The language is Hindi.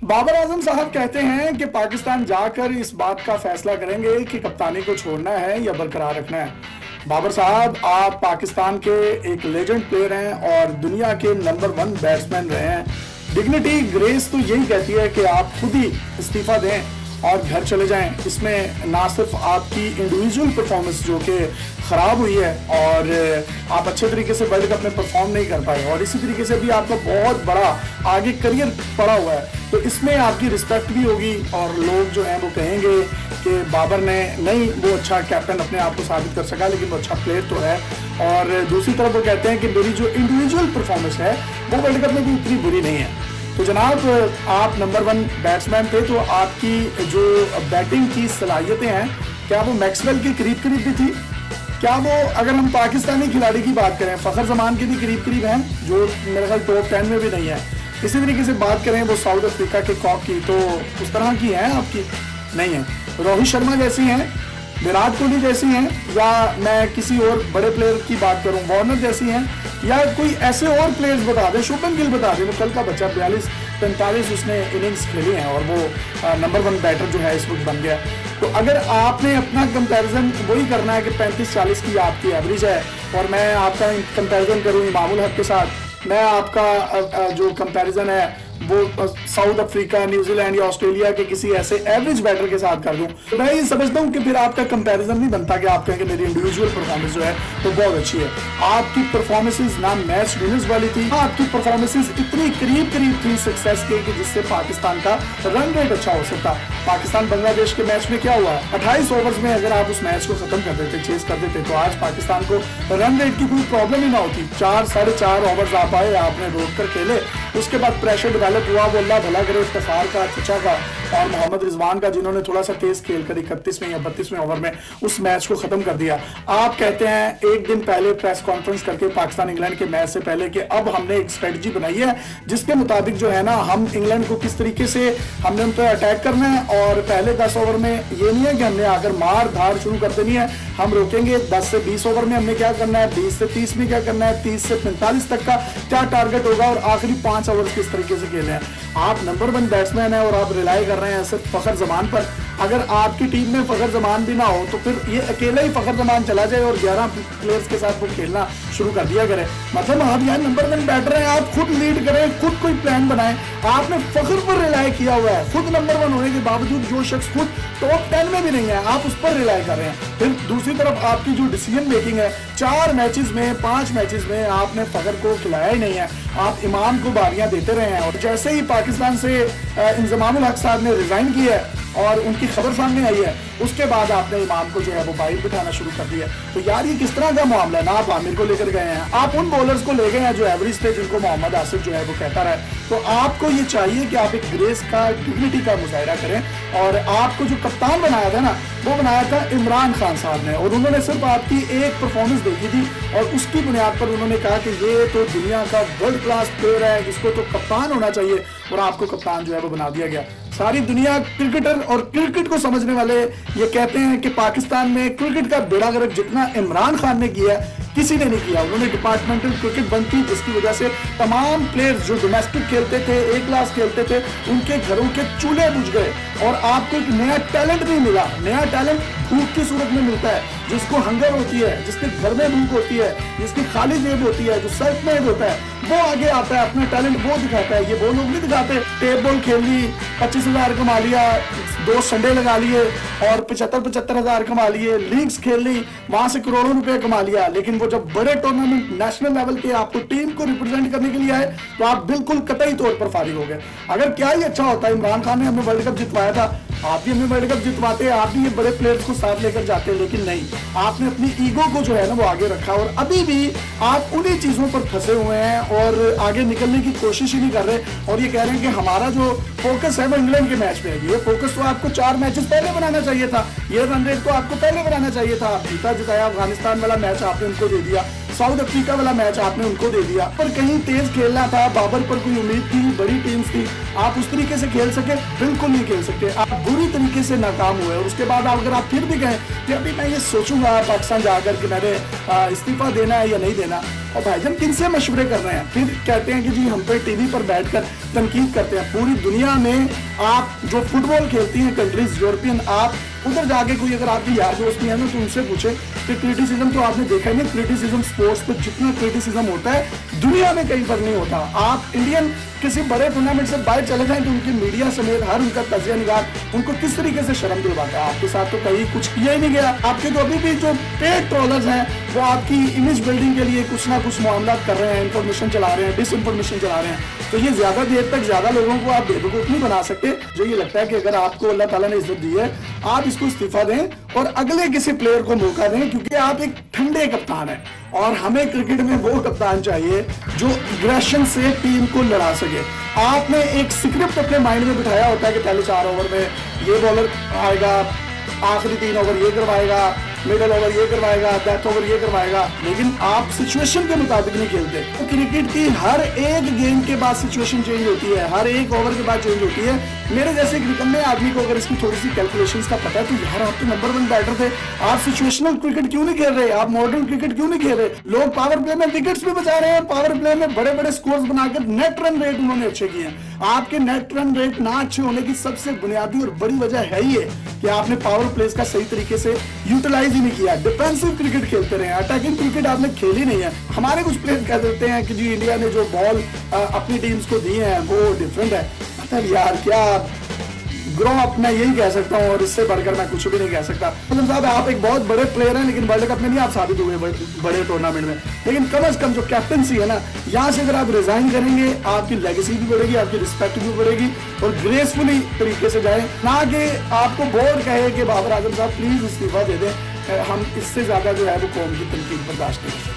बाबर आजम साहब कहते हैं कि पाकिस्तान जाकर इस बात का फैसला करेंगे कि कप्तानी को छोड़ना है या बरकरार रखना है। बाबर साहब, आप पाकिस्तान के एक लेजेंड प्लेयर हैं और दुनिया के नंबर 1 बैट्समैन रहे हैं। डिग्निटी ग्रेस तो यही कहती है कि आप खुद ही इस्तीफा दें और घर चले जाएं। इसमें ना सिर्फ आपकी इंडिविजुअल परफॉर्मेंस जो कि ख़राब हुई है और आप अच्छे तरीके से वर्ल्ड कप में परफॉर्म नहीं कर पाए, और इसी तरीके से भी आपका बहुत बड़ा आगे करियर पड़ा हुआ है, तो इसमें आपकी रिस्पेक्ट भी होगी और लोग जो हैं वो कहेंगे कि बाबर ने नहीं, वो अच्छा कैप्टन अपने आप को साबित कर सका, लेकिन वो अच्छा प्लेयर तो है। और दूसरी तरफ वो कहते हैं कि मेरी जो इंडिविजुअल परफॉर्मेंस है वो वर्ल्ड कप में भी उतनी बुरी नहीं है। तो जनाब, आप नंबर 1 बैट्समैन थे, तो आपकी जो बैटिंग की सलाहियतें हैं, क्या वो मैक्सवेल के करीब करीब भी थी? क्या वो, अगर हम पाकिस्तानी खिलाड़ी की बात करें, फ़खर जमान के भी करीब करीब हैं, जो मेरे ख्याल टॉप 10 में भी नहीं है। इसी तरीके से बात करें वो साउथ अफ्रीका के कॉक की, तो उस तरह की हैं आपकी? नहीं है। रोहित शर्मा जैसी हैं, विराट कोहली जैसी हैं, या मैं किसी और बड़े प्लेयर की बात करूं, वार्नर जैसी हैं, या कोई ऐसे और प्लेयर्स बता दें, शुभमन गिल बता दें। वो कल का बच्चा 42-45 उसने इनिंग्स खेली हैं और वो नंबर 1 बैटर जो है इस वक्त बन गया। तो अगर आपने अपना कंपैरिजन वही करना है कि 35-40 की आपकी एवरेज है और मैं आपका कंपैरिजन करूँ इमामुल हक के साथ, मैं आपका जो कंपैरिजन है वो साउथ अफ्रीका, न्यूजीलैंड या ऑस्ट्रेलिया के किसी ऐसे एवरेज बैटर के साथ कर दूं, तो मैं ये समझता हूं कि फिर आपका कंपैरिजन नहीं बनता कि आप कहें कि मेरी इंडिविजुअल परफॉर्मेंस जो है तो बहुत अच्छी है। आपकी परफॉर्मेंसेस ना मैच विनर्स वाली थी, आपकी परफॉर्मेंसेस इतनी करीब करीब थी सक्सेस के कि जिससे पाकिस्तान का रन रेट अच्छा हो सकता। पाकिस्तान बांग्लादेश के मैच में क्या हुआ, 28 ओवर्स में अगर आप उस मैच को खत्म कर देते, चेस कर देते, तो आज पाकिस्तान को रन रेट की कोई प्रॉब्लम ही ना होती। 4-4.5 ओवर्स आप आए, आपने रोक कर खेले, उसके बाद प्रेशर डेवलप हुआ, वो अल्लाह भला करे इफ्तिखार का, चचा का और मोहम्मद रिजवान का, जिन्होंने थोड़ा सा तेज खेलकर 31वें या 32वें ओवर में उस मैच को खत्म कर दिया। आप कहते हैं एक दिन पहले प्रेस कॉन्फ्रेंस करके पाकिस्तान इंग्लैंड के मैच से पहले कि अब हमने एक स्ट्रेटजी बनाई है जिसके मुताबिक जो है ना, हम इंग्लैंड को किस तरीके से हमने उन पर अटैक करना है, और पहले 10 ओवर में ये नहीं है कि हमने आकर मार धार शुरू कर देनी है, हम रोकेंगे। 10 से 20 ओवर में हमने क्या करना है, 20 से 30 में क्या करना है, 30 से 45 तक का क्या टारगेट होगा, और आखिरी 5 ओवर किस तरीके से खेले हैं। आप नंबर 1 बैट्समैन है और आप रिलाई कर रहे हैं सिर्फ फ़खर जमान पर। अगर आपकी टीम में फ़खर जमान भी ना हो तो फिर ये अकेला ही फ़खर जमान चला जाए और 11 प्लेयर्स के साथ वो खेलना शुरू कर दिया करे। मतलब आप यार नंबर 1 बैटर हैं, आप खुद लीड करें, खुद कोई प्लान बनाएं। आपने फ़खर पर रिलाई किया हुआ है, खुद नंबर 1 होने के बावजूद जो शख्स खुद टॉप 10 में भी नहीं है, आप उस पर रिलाई कर रहे हैं। फिर दूसरी तरफ आपकी जो डिसीजन मेकिंग है, 4 मैचेस में 5 मैचेस में आपने फ़खर को खिलाया ही नहीं है, आप इमाम को बारियां देते रहे हैं। और जैसे ही पाकिस्तान से इंजमामुल हक साहब ने रिजाइन किया है और उनकी खबर सामने आई है, उसके बाद आपने इमाम को जो है वो बाइक बिठाना शुरू कर दिया। तो यार ये किस तरह का मामला है ना, आप आमिर को लेकर गए हैं, आप उन बॉलर्स को ले गए हैं जो एवरेज थे, जिनको मोहम्मद आसिफ जो है वो कहता रहा। तो आपको ये चाहिए कि आप एक ग्रेस का, डिग्निटी का मुजाहिरा करें। और आपको जो कप्तान बनाया था ना, वो बनाया था इमरान खान साहब ने, और उन्होंने सिर्फ आपकी एक परफॉर्मेंस देखी थी और उसकी बुनियाद पर उन्होंने कहा कि ये तो दुनिया का वर्ल्ड क्लास प्लेयर है, इसको तो कप्तान होना चाहिए, और आपको कप्तान जो है वो बना दिया गया। सारी दुनिया क्रिकेटर और क्रिकेट को समझने वाले ये कहते हैं कि पाकिस्तान में क्रिकेट का बेड़ा गर्क जितना इमरान खान ने किया किसी ने नहीं किया। उन्होंने डिपार्टमेंटल क्रिकेट बंद की, जिसकी वजह से तमाम प्लेयर्स जो डोमेस्टिक खेलते थे, ए क्लास खेलते थे, उनके घरों के चूल्हे बुझ गए और आपको एक नया टैलेंट नहीं मिला। नया टैलेंट भूख की सूरत में मिलता है, जिसको हंगर होती है, जिसके घर में भूख होती है, जिसकी खाली जेब होती है, जो सेल्फ मेड होता है, वो आगे आता है, अपना टैलेंट वो दिखाता है। ये वो लोग नहीं दिखाते, टेप बॉल खेल ली, 25,000 कमा लिया, 2 संडे लगा लिए और 75-75 हजार कमा लिए, लीग्स खेल ली, वहां से करोड़ों रुपए कमा लिया। लेकिन वो जब बड़े टूर्नामेंट नेशनल लेवल के आपको टीम को रिप्रेजेंट करने के लिए आए, तो आप बिल्कुल कतई तौर पर फारिग हो गए। अगर क्या ही अच्छा होता, इमरान खान ने हमें वर्ल्ड कप जितवाया था, आप भी हमें वर्ल्ड कप जितवाते, आप भी ये बड़े प्लेयर्स को साथ लेकर जाते, लेकिन नहीं, आपने अपनी ईगो को जो है ना वो आगे रखा, और अभी भी आप उन्हीं चीजों पर फंसे हुए हैं और आगे निकलने की कोशिश ही नहीं कर रहे। और ये कह रहे हैं कि हमारा जो फोकस है वो इंग्लैंड के मैच में है। ये फोकस तो आपको 4 मैचेस पहले बनाना चाहिए था, ये रन रेट तो आपको पहले बनाना चाहिए था। आप जीता जिताया, अफगानिस्तान वाला मैच आपने उनको दे दिया, साउथ अफ्रीका वाला मैच आपने उनको दे दिया, पर कहीं तेज खेलना था, बाबर पर कोई उम्मीद थी, बड़ी टीम्स थी, आप उस तरीके से खेल सके? बिल्कुल नहीं खेल सकते, आप बुरी तरीके से नाकाम हुए। और उसके बाद अगर आप फिर भी कहें कि अभी मैं ये सोचूंगा पाकिस्तान जाकर कि मैंने इस्तीफा देना है या नहीं देना, और भाईजान किनसे मशवरे कर रहे हैं? फिर कहते हैं कि जी हम पे टीवी पर बैठकर तनकीद करते हैं। पूरी दुनिया में आप जो फुटबॉल खेलती हैं कंट्रीज यूरोपियन, आप उधर जाके कोई अगर आपकी यार दोस्त भी है ना तो उनसे पूछे कि क्रिटिसिज्म तो आपने देखा ही नहीं, क्रिटिसिज्म स्पोर्ट्स पर जितना क्रिटिसिज्म होता है दुनिया में कहीं पर नहीं होता। आप इंडियन किसी बड़े टूर्नामेंट से बाहर चले जाएं तो उनकी मीडिया समेत हर उनका तजिया निगाह उनको किस तरीके से शर्म दिलवाता है। आपके साथ तो कहीं कुछ किया ही नहीं गया। आपके तो अभी भी जो पेड ट्रोलर्स हैं वो आपकी इमेज बिल्डिंग के लिए कुछ ना कुछ मामला कर रहे हैं, इंफॉर्मेशन चला रहे हैं, डिस इंफॉर्मेशन चला रहे हैं। तो ये ज्यादा देर तक ज्यादा लोगों को आप बेवकूफ नहीं बना सकते। जो ये लगता है कि अगर आपको अल्लाह ताला ने इज्जत दी है, आप इसको इस्तीफा दें और अगले किसी प्लेयर को मौका दें, क्योंकि आप एक ठंडे कप्तान हैं और हमें क्रिकेट में वो कप्तान चाहिए जो एग्रेशन से टीम को लड़ा सके। आपने एक स्क्रिप्ट अपने माइंड में बिठाया होता है कि पहले 4 ओवर में ये बॉलर आएगा, आखिरी 3 ओवर ये करवाएगा, मिडल ओवर ये करवाएगा, डेथ ओवर ये करवाएगा, लेकिन आप सिचुएशन के मुताबिक नहीं खेलते। तो क्रिकेट की हर एक गेम के बाद सिचुएशन चेंज होती है, हर एक ओवर के बाद चेंज होती है। मेरे जैसे क्रिकेट में आदमी को अगर इसकी थोड़ी सी कैलकुलेशंस का पता है तो यार आप तो नंबर 1 बैटर थे, आप सिचुएशनल क्रिकेट क्यों नहीं खेल रहे? आप मॉडर्न क्रिकेट क्यों नहीं खेल रहे? लोग पावर प्ले में विकेट्स भी बचा रहे हैं, पावर प्ले में बड़े बड़े स्कोर्स बनाकर नेट रन रेट उन्होंने अच्छे किए हैं। आपके नेट रन रेट ना अच्छे होने की सबसे बुनियादी और बड़ी वजह है ये कि आपने पावर प्लेस का सही तरीके से यूटिलाइज ही नहीं किया। डिफेंसिव क्रिकेट खेलते रहे, अटैकिंग क्रिकेट आपने खेली नहीं है। हमारे कुछ प्लेयर कह देते हैं कि जी इंडिया ने जो बॉल अपनी टीम्स को दी है वो डिफरेंट है। मतलब यार क्या ग्रो अप, मैं यही कह सकता हूँ और इससे बढ़कर मैं कुछ भी नहीं कह सकता। मतलब साहब आप एक बहुत बड़े प्लेयर हैं, लेकिन वर्ल्ड कप में नहीं आप साबित हुए बड़े टूर्नामेंट में। लेकिन कम से कम जो कैप्टनसी है ना, यहाँ से अगर आप रिजाइन करेंगे आपकी लेगेसी भी बढ़ेगी, आपकी रिस्पेक्ट भी बढ़ेगी और ग्रेसफुली तरीके से जाए, ना कि आपको बोर्ड कहे कि बाबर आजम साहब प्लीज इस्तीफा दे दें। हम इससे ज्यादा जो है वो कौम की तनकीद बर्दाश्त नहीं कर सकते।